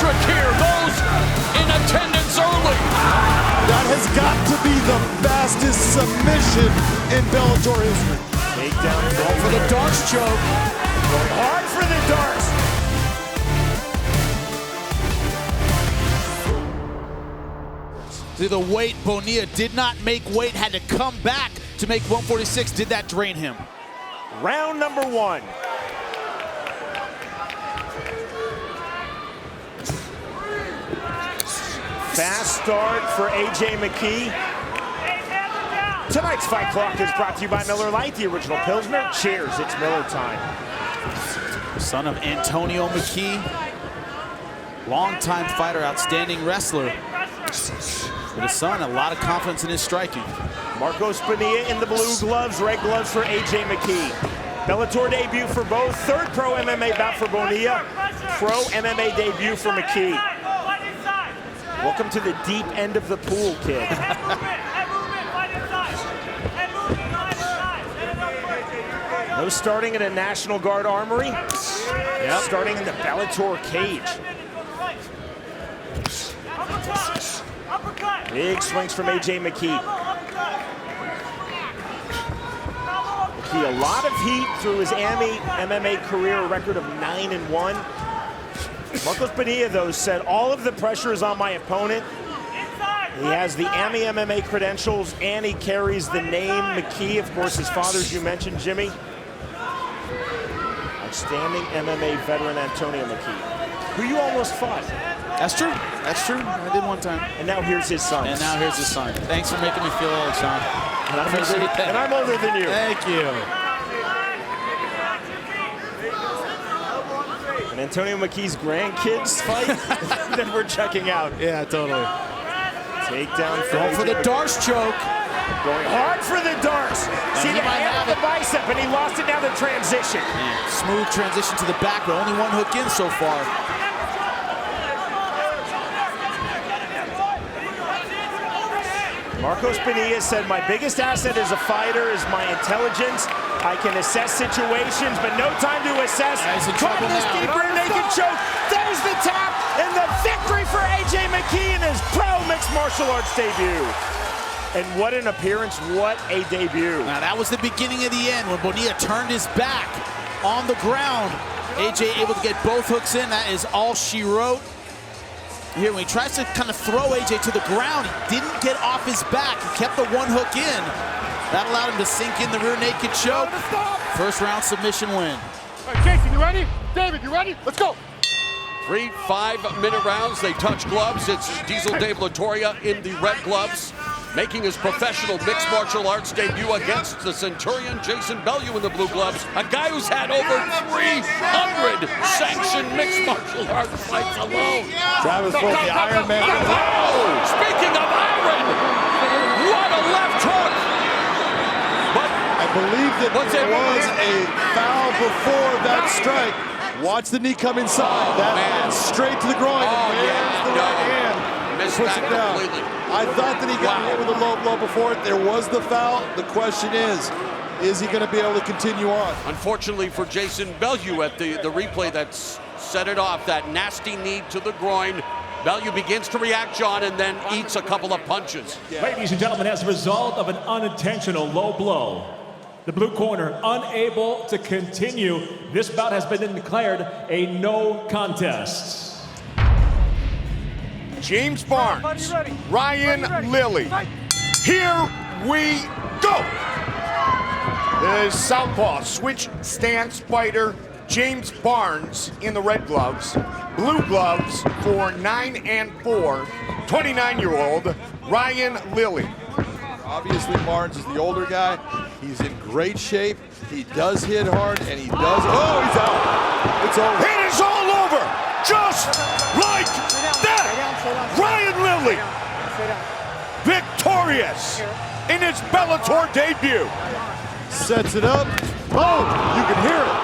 electric here. Those in attendance early. That has got to be the fastest submission in Bellator history. Takedown, Going for the darts choke. going hard for the darts. To the weight, Bonilla did not make weight, had to come back to make 146. Did that drain him? Round number one. Fast start for A.J. McKee. Tonight's Fight Clock is brought to you by Miller Lite, the original Pilsner. Cheers, it's Miller time. Son of Antonio McKee, longtime fighter, outstanding wrestler. But his son, a lot of confidence in his striking. Marcos Bonilla in the blue gloves, red gloves for A.J. McKee. Bellator debut for both. Third pro MMA bout for Bonilla. Pro MMA debut for McKee. Welcome to the deep end of the pool, kid. No starting in a National Guard armory. Yep. Starting in the Bellator cage. Big swings from A.J. McKee. McKee, a lot of heat through his AMI MMA career, a record of 9-1. Marcos Bonilla, though, said all of the pressure is on my opponent. He has the AMI MMA credentials, and he carries the name McKee. Of course, his father, as you mentioned, Jimmy. Outstanding MMA veteran Antonio McKee, who you almost fought. That's true. That's true. I did one time. And now here's his son. And now here's his son. Thanks for making me feel old, Sean. And I'm older than you. Thank you. And Antonio McKee's grandkids fight that we're checking out. Yeah, totally. Takedown. Going for the darts choke. Going hard for the darts. See the hand on the bicep, and he lost it down the transition. Man, smooth transition to the back, but only one hook in so far. Marcos Bonilla said, my biggest asset as a fighter is my intelligence. I can assess situations, but no time to assess. He's in trouble this now. deep rear naked choke. There's the tap, and the victory for A.J. McKee in his pro mixed martial arts debut. And what an appearance, what a debut. Now that was the beginning of the end when Bonilla turned his back on the ground. A.J. able to get both hooks in. That is all she wrote. Here, when he tries to kind of throw A.J. to the ground, he didn't get off his back. He kept the one hook in. That allowed him to sink in the rear naked choke. First round submission win. All right, Jason, you ready? David, you ready? Let's go. 3 5-minute rounds. They touch gloves. It's Diesel Dave Latoria in the red gloves, making his professional mixed martial arts debut against the Centurion Jason Bellew in the blue gloves, a guy who's had over 300 sanctioned mixed martial arts fights alone. Travis Ford, the Iron Man. Oh, speaking of iron, what a left hook! But I believe that there was a foul before that strike. Watch the knee come inside. That straight to the groin. Oh, There's the right hand. Missed Puts that it down. completely. I thought that he got hit with a low blow before it. There was the foul. The question is he going to be able to continue on? Unfortunately for Jason Bellew at the replay that's set it off, that nasty knee to the groin. Bellew begins to react, John, and then eats a couple of punches. Yeah. Ladies and gentlemen, as a result of an unintentional low blow, the blue corner unable to continue. This bout has been declared a no contest. James Barnes, Ryan Lilly. Here we go. The southpaw switch stance fighter James Barnes in the red gloves. Blue gloves for 9-4, 29-year-old Ryan Lilly. Obviously, Barnes is the older guy. He's in great shape. He does hit hard, and he does. Oh, he's out. It's over. It is all over, just like that. Ryan Lilly, victorious in his Bellator debut. Sets it up. Oh, you can hear it.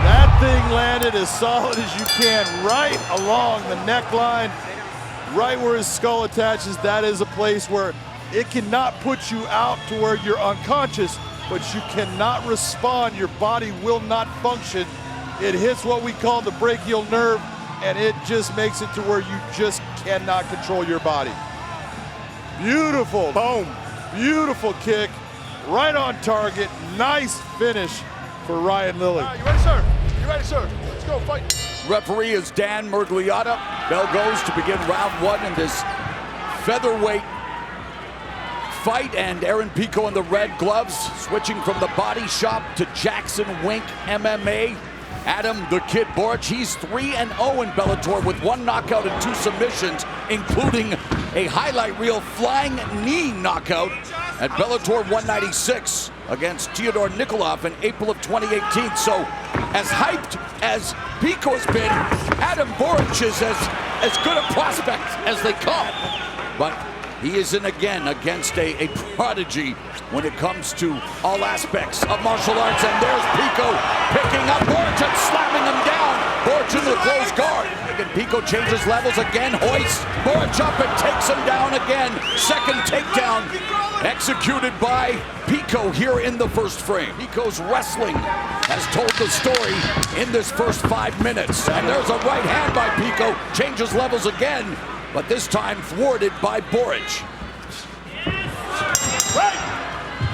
That thing landed as solid as you can, right along the neckline, right where his skull attaches. That is a place where it cannot put you out to where you're unconscious, but you cannot respond. Your body will not function. It hits what we call the brachial nerve. and it just makes it to where you just cannot control your body. Beautiful. Boom. Beautiful kick. Right on target. Nice finish for Ryan Lilly. You ready, sir? You ready, sir? Let's go, fight. Referee is Dan Murgliata. Bell goes to begin round one in this featherweight fight, and Aaron Pico in the red gloves, switching from the Body Shop to Jackson Wink MMA. Adam the Kid Borich, he's 3-0 in Bellator with 1 knockout and 2 submissions, including a highlight reel flying knee knockout at Bellator 196 against Theodore Nikolov in April of 2018. So, as hyped as Pico has been, Adam Borich is as good a prospect as they come. But he is in again against a prodigy when it comes to all aspects of martial arts. And there's Pico picking up Borich and slapping him down. Borich in the closed guard. And Pico changes levels again, hoists Borich up and takes him down again. Second takedown executed by Pico here in the first frame. Pico's wrestling has told the story in this first 5 minutes. And there's a right hand by Pico, changes levels again, but this time thwarted by Borich.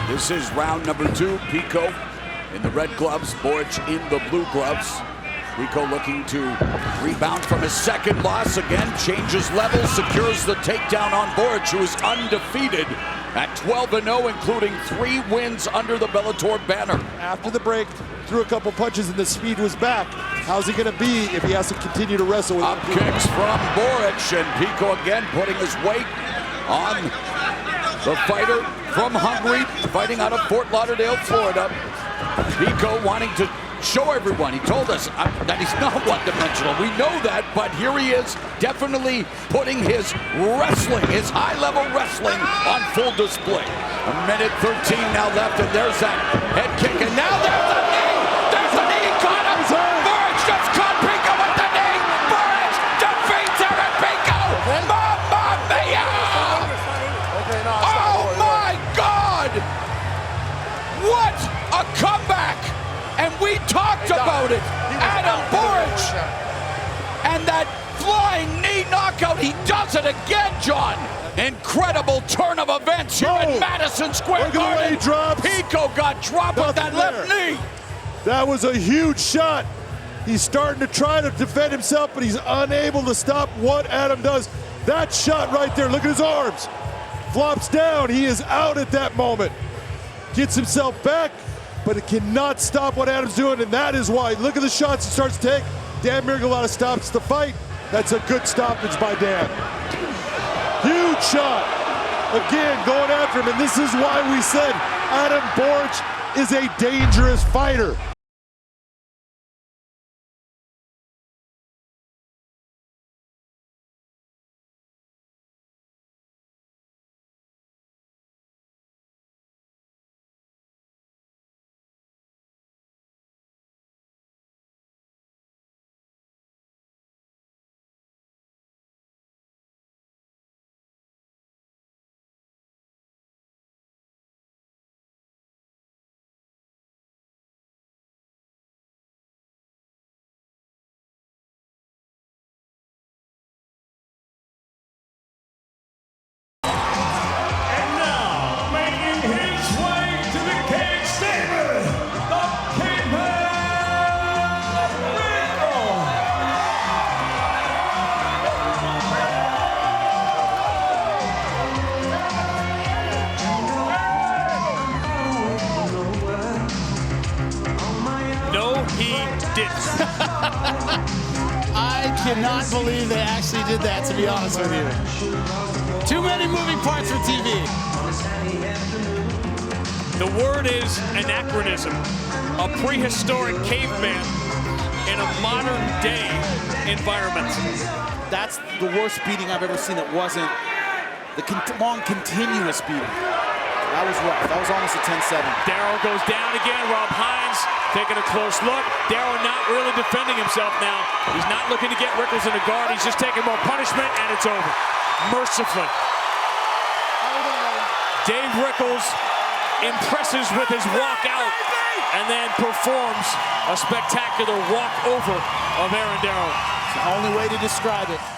This is round number 2. Pico in the red gloves, Borich in the blue gloves. Pico looking to rebound from his second loss again, changes levels, secures the takedown on Borich, who is undefeated at 12-0, including 3 wins under the Bellator banner. After the break, threw a couple punches and the speed was back. How's he gonna be if he has to continue to wrestle with Up kicks from Borich, and Pico again putting his weight on the fighter from Hungary, fighting out of Fort Lauderdale, Florida. Pico wanting to show everyone, he told us that he's not one-dimensional. We know that, but here he is, definitely putting his wrestling, his high-level wrestling on full display. 1:13 now left, and there's that head kick, and now there's the knee! There's the knee, caught him! Borich just caught Pico with the knee! Borich defeats Aaron Pico! Mamma mia! Oh my God! What a comeback! And we talked about it. Adam Borich. And that flying knee knockout, he does it again, John. Incredible turn of events here at Madison Square Garden. Pico got dropped with that left knee. That was a huge shot. He's starting to try to defend himself, but he's unable to stop what Adam does. That shot right there, look at his arms. Flops down, he is out at that moment. Gets himself back, but it cannot stop what Adam's doing, and that is why. Look at the shots he starts to take. Dan Murgliata stops the fight. That's a good stoppage by Dan. Huge shot. Again, going after him, and this is why we said Adam Borich is a dangerous fighter. I cannot believe they actually did that, to be honest with you. Too many moving parts for TV. The word is anachronism. A prehistoric caveman in a modern day environment. That's the worst beating I've ever seen. It wasn't the long continuous beating. That was rough. That was almost a 10-7. Darryl goes down again. Rob Hines taking a close look. Darryl not really defending himself now. He's not looking to get Rickles in the guard. He's just taking more punishment, and it's over. Mercifully. Dave Rickles impresses with his walkout and then performs a spectacular walkover of Aaron Darryl. the only way to describe it.